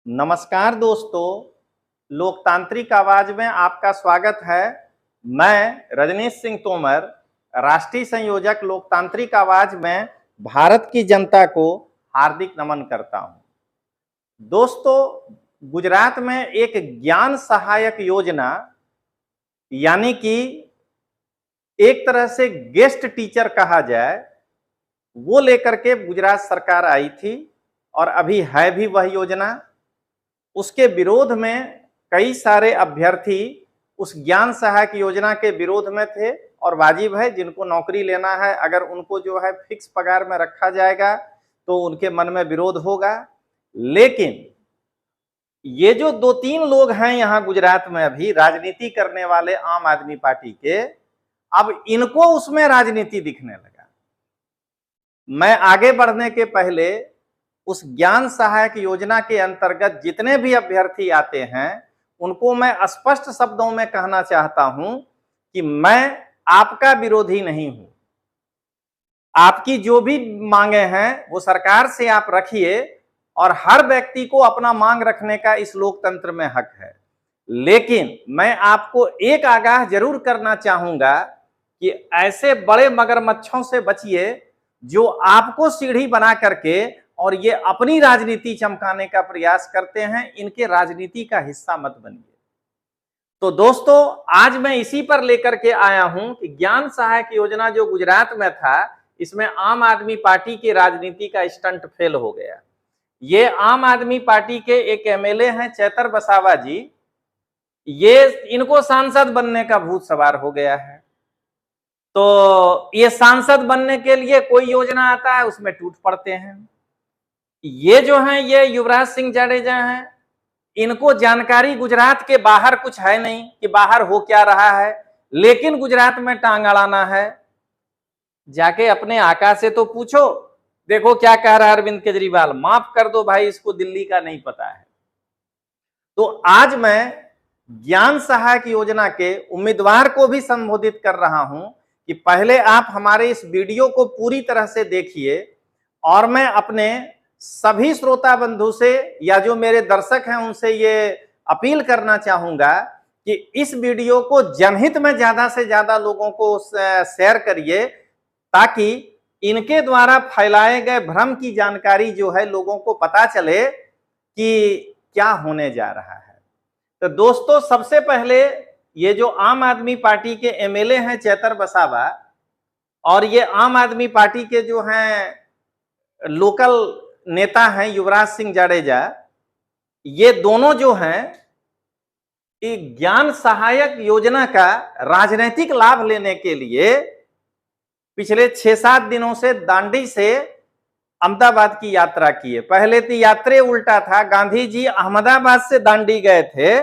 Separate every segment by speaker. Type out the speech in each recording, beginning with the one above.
Speaker 1: नमस्कार दोस्तों, लोकतांत्रिक आवाज में आपका स्वागत है। मैं रजनीश सिंह तोमर, राष्ट्रीय संयोजक लोकतांत्रिक आवाज में भारत की जनता को हार्दिक नमन करता हूं। दोस्तों, गुजरात में एक ज्ञान सहायक योजना यानी कि एक तरह से गेस्ट टीचर कहा जाए, वो लेकर के गुजरात सरकार आई थी और अभी है भी वह योजना। उसके विरोध में कई सारे अभ्यर्थी उस ज्ञान सहायक योजना के विरोध में थे और वाजिब है, जिनको नौकरी लेना है अगर उनको जो है फिक्स पगार में रखा जाएगा तो उनके मन में विरोध होगा। लेकिन ये जो दो तीन लोग हैं यहाँ गुजरात में अभी राजनीति करने वाले आम आदमी पार्टी के, अब इनको उसमें राजनीति दिखने लगा। मैं आगे बढ़ने के पहले उस ज्ञान सहायक योजना के अंतर्गत जितने भी अभ्यर्थी आते हैं उनको मैं स्पष्ट शब्दों में कहना चाहता हूं कि मैं आपका विरोधी नहीं हूं। आपकी जो भी मांगे हैं वो सरकार से आप रखिए और हर व्यक्ति को अपना मांग रखने का इस लोकतंत्र में हक है। लेकिन मैं आपको एक आगाह जरूर करना चाहूंगा कि ऐसे बड़े मगरमच्छों से बचिए जो आपको सीढ़ी बना करके और ये अपनी राजनीति चमकाने का प्रयास करते हैं। इनके राजनीति का हिस्सा मत बनिए। तो दोस्तों, आज मैं इसी पर लेकर के आया हूं कि ज्ञान सहायक योजना जो गुजरात में था, इसमें आम आदमी पार्टी की राजनीति का स्टंट फेल हो गया। ये आम आदमी पार्टी के एक एमएलए हैं चैतर वसावा जी, ये इनको सांसद बनने का भूत सवार हो गया है। तो ये सांसद बनने के लिए कोई योजना आता है उसमें टूट पड़ते हैं। ये जो हैं ये युवराज सिंह जाडेजा हैं, इनको जानकारी गुजरात के बाहर कुछ है नहीं कि बाहर हो क्या रहा है, लेकिन गुजरात में टांग अड़ाना है। जाके अपने आका से तो पूछो, देखो क्या कह रहा है अरविंद केजरीवाल, माफ कर दो भाई, इसको दिल्ली का नहीं पता है। तो आज मैं ज्ञान सहायक योजना के उम्मीदवार को भी संबोधित कर रहा हूं कि पहले आप हमारे इस वीडियो को पूरी तरह से देखिए और मैं अपने सभी श्रोता बंधु से या जो मेरे दर्शक हैं उनसे ये अपील करना चाहूंगा कि इस वीडियो को जनहित में ज्यादा से ज्यादा लोगों को शेयर करिए, ताकि इनके द्वारा फैलाए गए भ्रम की जानकारी जो है लोगों को पता चले कि क्या होने जा रहा है। तो दोस्तों, सबसे पहले ये जो आम आदमी पार्टी के एमएलए हैं चैतर वसावा और ये आम आदमी पार्टी के जो हैं लोकल नेता हैं युवराज सिंह जाडेजा, ये दोनों जो हैं ज्ञान सहायक योजना का राजनीतिक लाभ लेने के लिए पिछले 6-7 दिनों से दांडी से अहमदाबाद की यात्रा की है। पहले तो यात्रा उल्टा था, गांधी जी अहमदाबाद से दांडी गए थे।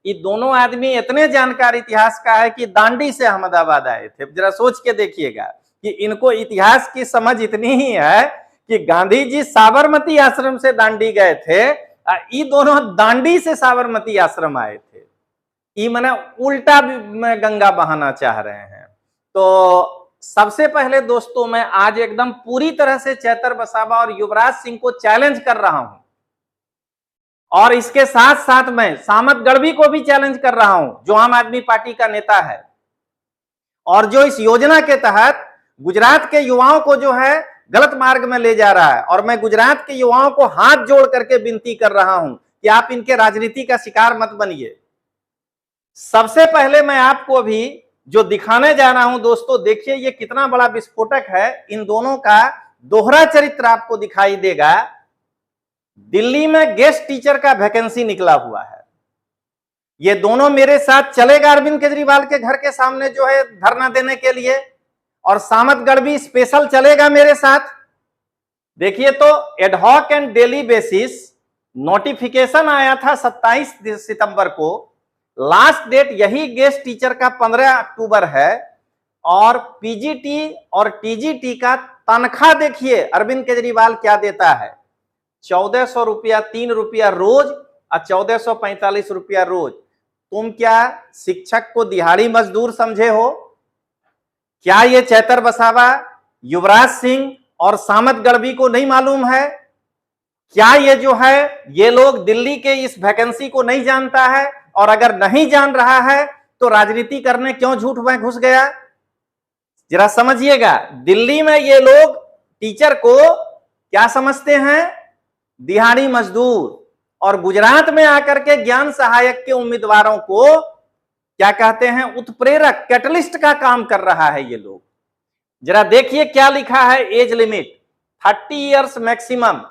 Speaker 1: ये दोनों आदमी इतने जानकार इतिहास का है कि दांडी से अहमदाबाद आए थे। जरा सोच के देखिएगा कि इनको इतिहास की समझ इतनी ही है कि गांधी जी साबरमती आश्रम से दांडी गए थे, ये दोनों दांडी से साबरमती आश्रम आए थे। ये माने उल्टा में गंगा बहाना चाह रहे हैं। तो सबसे पहले दोस्तों, मैं आज एकदम पूरी तरह से चैतर वसावा और युवराज सिंह को चैलेंज कर रहा हूं और इसके साथ साथ मैं सामत गढ़वी को भी चैलेंज कर रहा हूं, जो आम आदमी पार्टी का नेता है और जो इस योजना के तहत गुजरात के युवाओं को जो है गलत मार्ग में ले जा रहा है। और मैं गुजरात के युवाओं को हाथ जोड़ करके विनती कर रहा हूं कि आप इनके राजनीति का शिकार मत बनिए। सबसे पहले मैं आपको अभी जो दिखाने जा रहा हूं दोस्तों, देखिए ये कितना बड़ा विस्फोटक है। इन दोनों का दोहरा चरित्र आपको दिखाई देगा। दिल्ली में गेस्ट टीचर का वैकेंसी निकला हुआ है। ये दोनों मेरे साथ चलेगा अरविंद केजरीवाल के घर के सामने जो है धरना देने के लिए, और सामत गढ़वी स्पेशल चलेगा मेरे साथ। देखिए, तो ad hoc and daily basis notification आया था 27 सितंबर को। लास्ट डेट यही गेस्ट टीचर का 15 अक्टूबर है। और पीजीटी और टीजीटी का तनख्वाह देखिए अरविंद केजरीवाल क्या देता है, 1400 रुपया 3 रुपया रोज और 1445 रुपया रोज। तुम क्या शिक्षक को दिहाड़ी मजदूर समझे हो? क्या ये चैतर वसावा, युवराज सिंह और सामत गढ़वी को नहीं मालूम है क्या ये जो है ये लोग दिल्ली के इस वैकेंसी को नहीं जानता है? और अगर नहीं जान रहा है तो राजनीति करने क्यों झूठ में घुस गया? जरा समझिएगा, दिल्ली में ये लोग टीचर को क्या समझते हैं? दिहाड़ी मजदूर। और गुजरात में आकर के ज्ञान सहायक के उम्मीदवारों को क्या कहते हैं? उत्प्रेरक, कैटलिस्ट का काम कर रहा है ये लोग। जरा देखिए क्या लिखा है, एज लिमिट 30 इयर्स मैक्सिमम।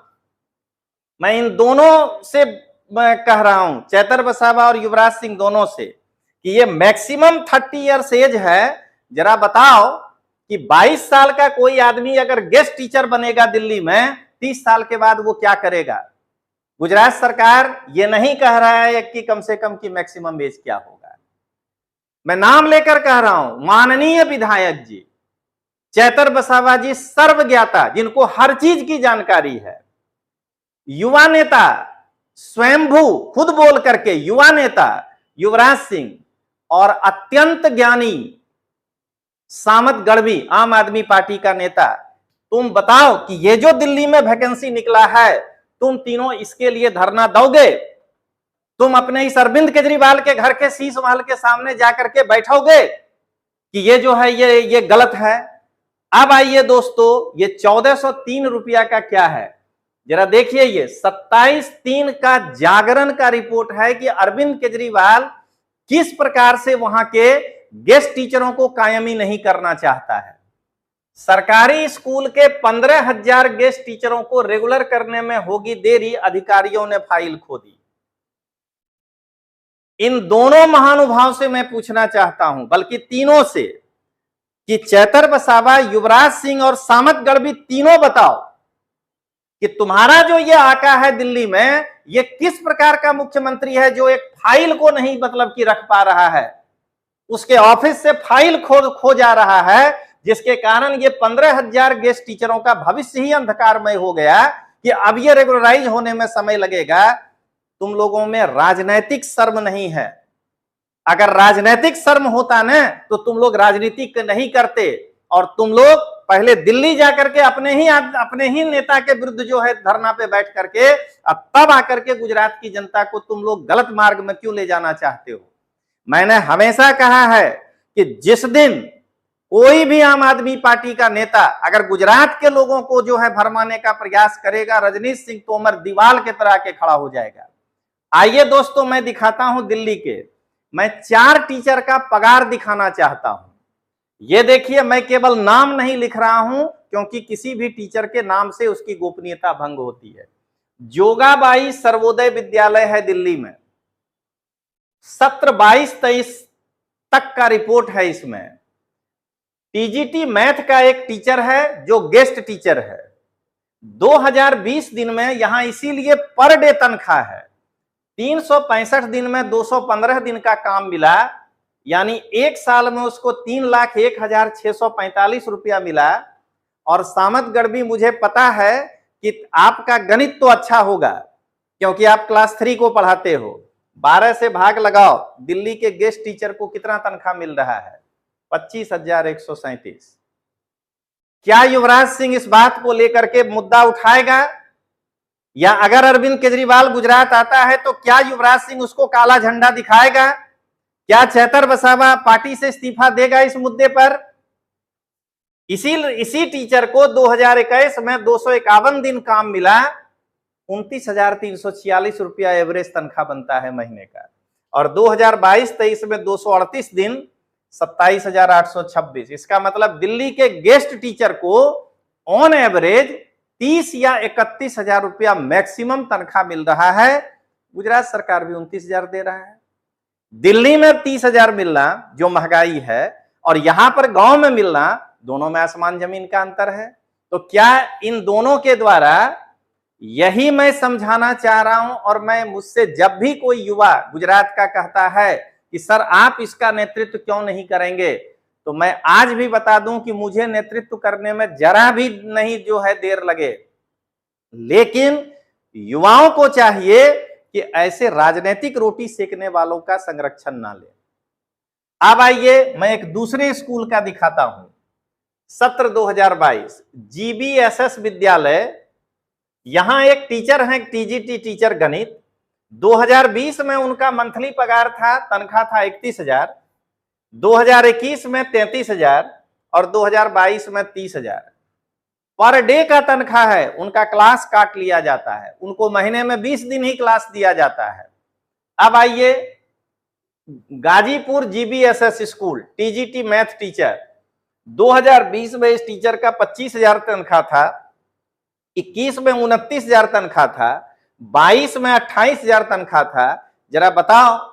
Speaker 1: मैं इन दोनों से कह रहा हूं, चैतर वसावा और युवराज सिंह दोनों से, कि ये मैक्सिमम 30 इयर्स एज है। जरा बताओ कि 22 साल का कोई आदमी अगर गेस्ट टीचर बनेगा दिल्ली में, 30 साल के बाद वो क्या करेगा? गुजरात सरकार ये नहीं कह रहा है कि कम से कम की मैक्सिमम एज क्या होगा। मैं नाम लेकर कह रहा हूं, माननीय विधायक जी, चैतर वसावा जी सर्वज्ञाता, जिनको हर चीज की जानकारी है, युवा नेता स्वयंभू खुद बोल करके युवा नेता युवराज सिंह, और अत्यंत ज्ञानी सामत गढ़वी आम आदमी पार्टी का नेता, तुम बताओ कि ये जो दिल्ली में वैकेंसी निकला है, तुम तीनों इसके लिए धरना दोगे? तुम अपने इस अरविंद केजरीवाल के घर के शीश महल के सामने जाकर के बैठोगे कि ये जो है ये गलत है? अब आइए दोस्तों, ये 1403 रुपया का क्या है जरा देखिए। ये 27/3 का जागरण का रिपोर्ट है कि अरविंद केजरीवाल किस प्रकार से वहां के गेस्ट टीचरों को कायमी नहीं करना चाहता है। सरकारी स्कूल के 15,000 गेस्ट टीचरों को रेगुलर करने में होगी देरी, अधिकारियों ने फाइल खो दी। इन दोनों महानुभाव से मैं पूछना चाहता हूं, बल्कि तीनों से, कि चैतर वसावा, युवराज सिंह और सामत गढ़वी तीनों बताओ कि तुम्हारा जो ये आका है दिल्ली में, ये किस प्रकार का मुख्यमंत्री है जो एक फाइल को नहीं मतलब कि रख पा रहा है। उसके ऑफिस से फाइल खो जा रहा है, जिसके कारण ये 15,000 गेस्ट टीचरों का भविष्य ही अंधकारमय हो गया कि अब ये रेगुलराइज होने में समय लगेगा। तुम लोगों में राजनैतिक शर्म नहीं है। अगर राजनैतिक शर्म होता ना तो तुम लोग राजनीति नहीं करते, और तुम लोग पहले दिल्ली जाकर के अपने ही नेता के विरुद्ध जो है धरना पे बैठ करके, अब तब आकर के गुजरात की जनता को तुम लोग गलत मार्ग में क्यों ले जाना चाहते हो। मैंने हमेशा कहा है कि जिस दिन कोई भी आम आदमी पार्टी का नेता अगर गुजरात के लोगों को जो है भरमाने का प्रयास करेगा, रजनीश सिंह तोमर दीवार के तरह के खड़ा हो जाएगा। आइए दोस्तों, मैं दिखाता हूं दिल्ली के, मैं 4 टीचर का पगार दिखाना चाहता हूं। ये देखिए, मैं केवल नाम नहीं लिख रहा हूं, क्योंकि किसी भी टीचर के नाम से उसकी गोपनीयता भंग होती है। जोगाबाई सर्वोदय विद्यालय है दिल्ली में, सत्र 22-23 तक का रिपोर्ट है। इसमें टीजीटी मैथ का एक टीचर है जो गेस्ट टीचर है। 2020 दिन में यहां इसीलिए पर डे तनख्वाह है। 365 दिन में 215 दिन का काम मिला, यानी एक साल में उसको 3,01,645 रुपया मिला। और सामत गढ़वी, मुझे पता है कि आपका गणित तो अच्छा होगा, क्योंकि आप क्लास 3 को पढ़ाते हो। 12 से भाग लगाओ, दिल्ली के गेस्ट टीचर को कितना तनख्वाह मिल रहा है? 25,137। क्या युवराज सिंह इस बात को लेकर के मुद्दा उठाएगा? या अगर अरविंद केजरीवाल गुजरात आता है तो क्या युवराज सिंह उसको काला झंडा दिखाएगा? क्या चैतर वसावा पार्टी से इस्तीफा देगा इस मुद्दे पर? इसी टीचर को 2021 में 251 दिन काम मिला, 29,346 रुपया एवरेज तनख्वाह बनता है महीने का। और 2022-23 में 238 दिन, 27,826। इसका मतलब दिल्ली के गेस्ट टीचर को ऑन एवरेज 30 या 31,000 रुपया मैक्सिमम तनख्वाह मिल रहा है। गुजरात सरकार भी 29,000 दे रहा है। दिल्ली में 30,000 मिलना जो महंगाई है, और यहां पर गांव में मिलना, दोनों में आसमान जमीन का अंतर है। तो क्या इन दोनों के द्वारा यही मैं समझाना चाह रहा हूं? और मैं मुझसे जब भी कोई युवा गुजरात का कहता है कि सर आप इसका नेतृत्व क्यों नहीं करेंगे, तो मैं आज भी बता दूं कि मुझे नेतृत्व करने में जरा भी नहीं जो है देर लगे, लेकिन युवाओं को चाहिए कि ऐसे राजनीतिक रोटी सेकने वालों का संरक्षण ना ले। अब आइए, मैं एक दूसरे स्कूल का दिखाता हूं। सत्र 2022 जीबीएसएस विद्यालय यहां एक टीचर हैं, टीजीटी टीचर गणित, 2020 में उनका मंथली पगार था, तनख्वाह था 31,000, 2021 में 33,000 और 2022 में 30,000 पर डे का तनख्वाह है। उनका क्लास काट लिया जाता है, उनको महीने में 20 दिन ही क्लास दिया जाता है। अब आइए, Ghazipur GBSS school TGT math teacher, 2020 में इस टीचर का 25,000 तनख्वाह था, 21 में 29,000 तनख्वाह था, 22 में 28,000 तनख्वाह था। जरा बताओ,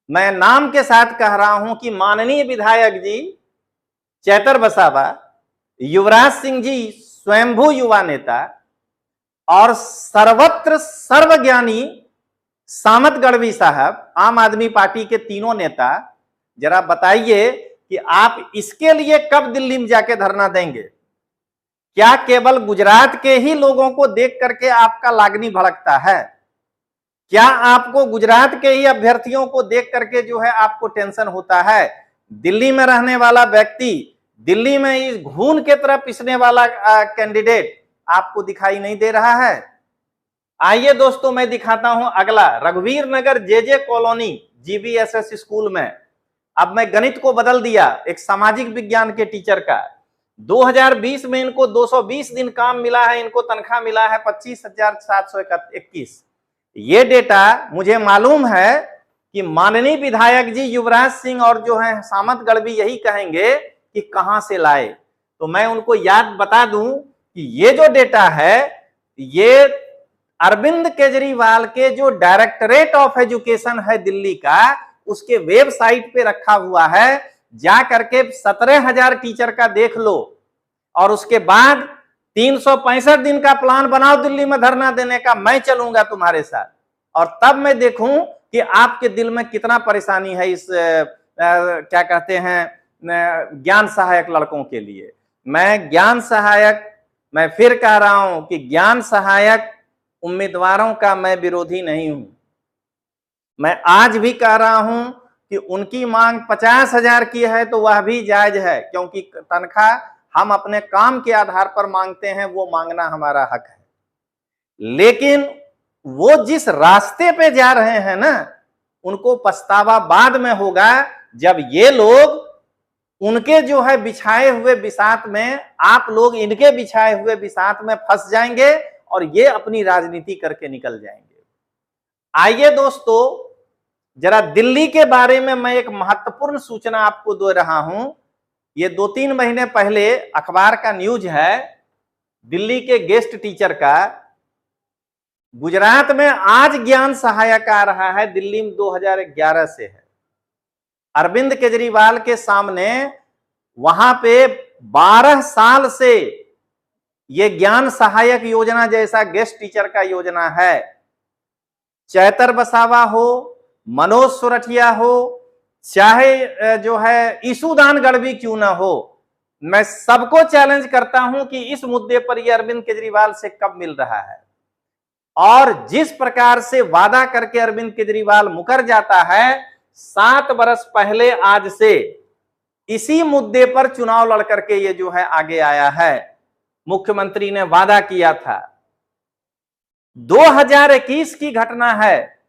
Speaker 1: मैं नाम के साथ कह रहा हूं कि माननीय विधायक जी चैतर वसावा, युवराज सिंह जी स्वयंभू युवा नेता और सर्वत्र सर्वज्ञानी सामत गढ़वी साहब, आम आदमी पार्टी के तीनों नेता, जरा बताइए कि आप इसके लिए कब दिल्ली में जाके धरना देंगे? क्या केवल गुजरात के ही लोगों को देख करके आपका लागनी भड़कता है? क्या आपको गुजरात के ही अभ्यर्थियों को देख करके जो है आपको टेंशन होता है? दिल्ली में रहने वाला व्यक्ति, दिल्ली में इस घून के तरफ पिसने वाला कैंडिडेट आपको दिखाई नहीं दे रहा है? आइए दोस्तों, मैं दिखाता हूं अगला, रघुवीर नगर जेजे कॉलोनी जीबीएसएस स्कूल में। अब मैं गणित को बदल दिया, एक सामाजिक विज्ञान के टीचर का। 2020 में इनको 220 दिन काम मिला है, इनको तनख्वाह मिला है 25,721। ये डेटा मुझे मालूम है कि माननीय विधायक जी युवराज सिंह और जो है सामत गढ़वी यही कहेंगे कि कहां से लाए। तो मैं उनको याद बता दूं कि ये जो डेटा है, ये अरविंद केजरीवाल के जो डायरेक्टरेट ऑफ एजुकेशन है दिल्ली का, उसके वेबसाइट पे रखा हुआ है। जा करके 17,000 टीचर का देख लो और उसके बाद 365 दिन का प्लान बनाओ दिल्ली में धरना देने का। मैं चलूंगा तुम्हारे साथ और तब मैं देखूं कि आपके दिल में कितना परेशानी है इस क्या कहते हैं ज्ञान सहायक लड़कों के लिए। मैं ज्ञान सहायक, मैं फिर कह रहा हूं कि ज्ञान सहायक उम्मीदवारों का मैं विरोधी नहीं हूं। मैं आज भी कह रहा हूं कि उनकी मांग 50,000 की है तो वह भी जायज है, क्योंकि तनख्वाह हम अपने काम के आधार पर मांगते हैं, वो मांगना हमारा हक है। लेकिन वो जिस रास्ते पे जा रहे हैं ना, उनको पछतावा बाद में होगा, जब ये लोग उनके जो है बिछाए हुए बिसात में, आप लोग इनके बिछाए हुए बिसात में फंस जाएंगे और ये अपनी राजनीति करके निकल जाएंगे। आइए दोस्तों, जरा दिल्ली के बारे में मैं एक महत्वपूर्ण सूचना आपको दे रहा हूं। ये 2-3 महीने पहले अखबार का न्यूज है, दिल्ली के गेस्ट टीचर का। गुजरात में आज ज्ञान सहायक आ रहा है, दिल्ली में 2011 से है। अरविंद केजरीवाल के सामने वहां पे 12 साल से ये ज्ञान सहायक योजना जैसा गेस्ट टीचर का योजना है। चैतर वसावा हो, मनोज सुरठिया हो, चाहे जो है ईशुदान गढ़वी क्यों ना हो, मैं सबको चैलेंज करता हूं कि इस मुद्दे पर ये अरविंद केजरीवाल से कब मिल रहा है। और जिस प्रकार से वादा करके अरविंद केजरीवाल मुकर जाता है, 7 बरस पहले आज से इसी मुद्दे पर चुनाव लड़ करके ये जो है आगे आया है। मुख्यमंत्री ने वादा किया था। 2021 की घटना है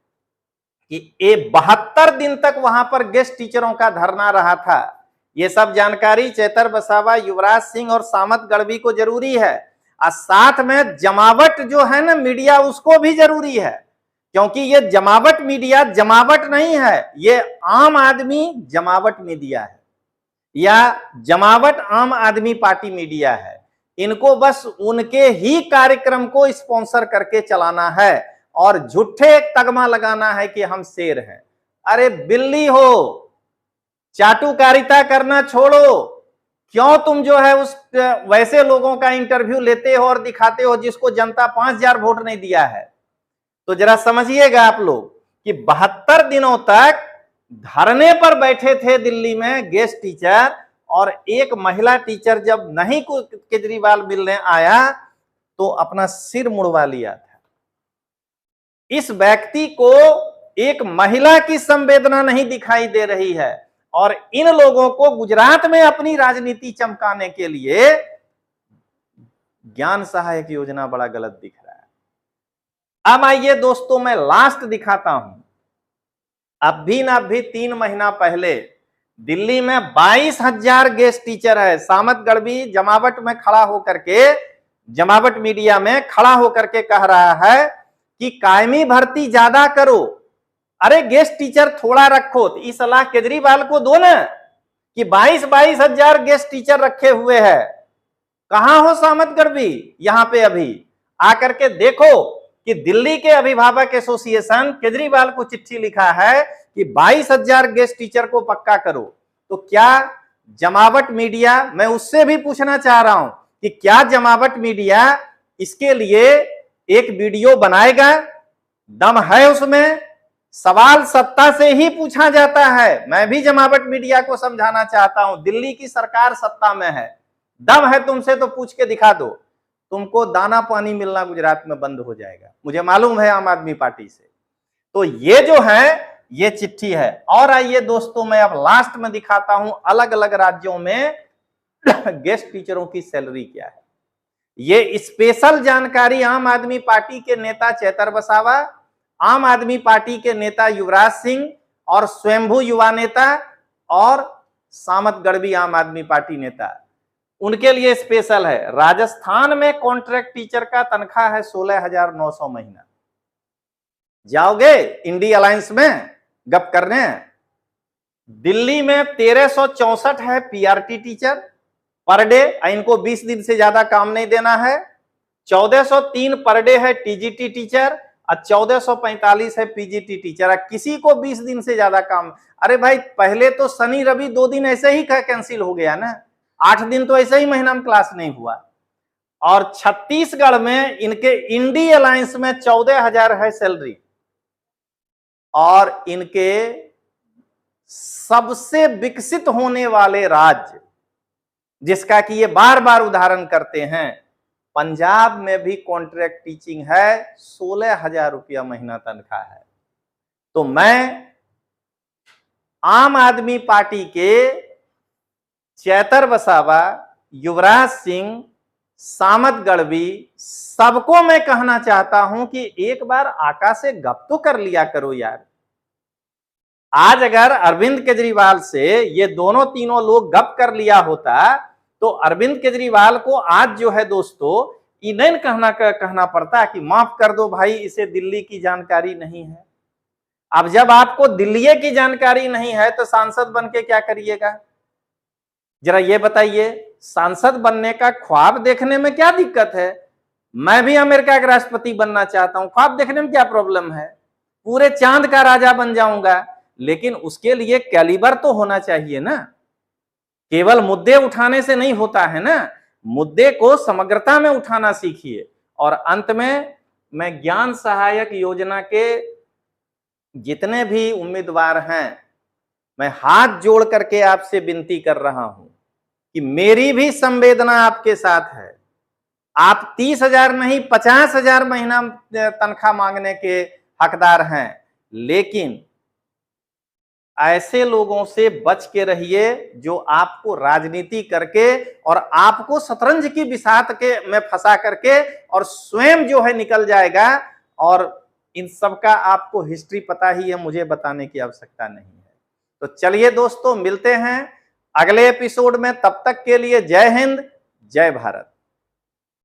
Speaker 1: कि 72 दिन तक वहां पर गेस्ट टीचरों का धरना रहा था। ये सब जानकारी चैतर वसावा, युवराज सिंह और सामत गढ़वी को जरूरी है, और साथ में जमावट जो है ना मीडिया, उसको भी जरूरी है, क्योंकि ये जमावट मीडिया जमावट नहीं है, ये आम आदमी जमावट मीडिया है या जमावट आम आदमी पार्टी मीडिया है। इनको बस उनके ही कार्यक्रम को स्पॉन्सर करके चलाना है और झूठे तगमा लगाना है कि हम शेर हैं। अरे बिल्ली हो, चाटुकारिता करना छोड़ो। क्यों तुम जो है उस वैसे लोगों का इंटरव्यू लेते हो और दिखाते हो जिसको जनता 5,000 वोट नहीं दिया है? तो जरा समझिएगा आप लोग कि 72 दिनों तक धरने पर बैठे थे दिल्ली में गेस्ट टीचर, और एक महिला टीचर जब नहीं को केजरीवाल मिलने आया तो अपना सिर मुड़वा लिया था। इस व्यक्ति को एक महिला की संवेदना नहीं दिखाई दे रही है, और इन लोगों को गुजरात में अपनी राजनीति चमकाने के लिए ज्ञान सहायक योजना बड़ा गलत दिख रहा है। अब आइए दोस्तों, मैं लास्ट दिखाता हूं। अभी ना अभी 3 महीना पहले दिल्ली में 22,000 गेस्ट टीचर है। सामत गढ़वी जमावट में खड़ा होकर के, जमावट मीडिया में खड़ा होकर के कह रहा है कि कायमी भर्ती ज्यादा करो, अरे गेस्ट टीचर थोड़ा रखो। तो इस सलाह केजरीवाल को दो ना कि 22 हजार गेस्ट टीचर रखे हुए हैं। कहां हो सामत गढ़वी? यहां पे अभी आकर के देखो कि दिल्ली के अभिभावक एसोसिएशन केजरीवाल को चिट्ठी लिखा है कि 22,000 गेस्ट टीचर को पक्का करो। तो क्या जमावट मीडिया, मैं उससे भी पूछना चाह रहा हूं कि क्या जमावट मीडिया इसके लिए एक वीडियो बनाएगा? दम है उसमें? सवाल सत्ता से ही पूछा जाता है। मैं भी जमावट मीडिया को समझाना चाहता हूं, दिल्ली की सरकार सत्ता में है, दम है तुमसे तो पूछ के दिखा दो, तुमको दाना पानी मिलना गुजरात में बंद हो जाएगा, मुझे मालूम है आम आदमी पार्टी से। तो ये जो है ये चिट्ठी है। और आइए दोस्तों, मैं अब लास्ट में दिखाता हूं अलग अलग राज्यों में गेस्ट टीचरों की सैलरी क्या है। ये स्पेशल जानकारी आम आदमी पार्टी के नेता चेतर वसावा, आम आदमी पार्टी के नेता युवराज सिंह और स्वयंभू युवा नेता और सामत गढ़वी आम आदमी पार्टी नेता, उनके लिए स्पेशल है। राजस्थान में कॉन्ट्रैक्ट टीचर का तनख्वाह है 16,900 महीना। जाओगे इंडी अलायंस में गप करने? दिल्ली में 1364 है पीआरटी टीचर पर डे, इनको 20 दिन से ज्यादा काम नहीं देना है। 1403 पर डे है टीजीटी टीचर और 1445 है पीजीटी टीचर। किसी को 20 दिन से ज्यादा काम, अरे भाई पहले तो शनि रवि 2 दिन ऐसे ही कैंसिल हो गया ना, 8 दिन तो ऐसे ही महीना में क्लास नहीं हुआ। और छत्तीसगढ़ में इनके इंडी अलायंस में 14,000 है सैलरी। और इनके सबसे विकसित होने वाले राज्य, जिसका कि ये बार बार उदाहरण करते हैं, पंजाब में भी कॉन्ट्रैक्ट टीचिंग है, 16,000 रुपया महीना तनख्वाह है। तो मैं आम आदमी पार्टी के चेतर वसावा, युवराज सिंह, सामत गढ़वी, सबको मैं कहना चाहता हूं कि एक बार आकाश से गप तो कर लिया करो यार। आज अगर अरविंद केजरीवाल से ये दोनों तीनों लोग गप कर लिया होता तो अरविंद केजरीवाल को आज जो है दोस्तों इन्हें कहना पड़ता कि माफ कर दो भाई, इसे दिल्ली की जानकारी नहीं है। अब जब आपको दिल्ली की जानकारी नहीं है तो सांसद बन के क्या करिएगा? जरा ये बताइए, सांसद बनने का ख्वाब देखने में क्या दिक्कत है? मैं भी अमेरिका का राष्ट्रपति बनना चाहता हूं, ख्वाब देखने में क्या प्रॉब्लम है? पूरे चांद का राजा बन जाऊंगा, लेकिन उसके लिए कैलिबर तो होना चाहिए ना। केवल मुद्दे उठाने से नहीं होता है ना, मुद्दे को समग्रता में उठाना सीखिए। और अंत में मैं ज्ञान सहायक योजना के जितने भी उम्मीदवार हैं, मैं हाथ जोड़ करके आपसे विनती कर रहा हूं कि मेरी भी संवेदना आपके साथ है। आप 30,000 नहीं 50,000 महीना तनख्वाह मांगने के हकदार हैं, लेकिन ऐसे लोगों से बच के रहिए जो आपको राजनीति करके और आपको शतरंज की बिसात के में फंसा करके और स्वयं जो है निकल जाएगा। और इन सब का आपको हिस्ट्री पता ही है, मुझे बताने की आवश्यकता नहीं है। तो चलिए दोस्तों, मिलते हैं अगले एपिसोड में। तब तक के लिए जय हिंद, जय भारत।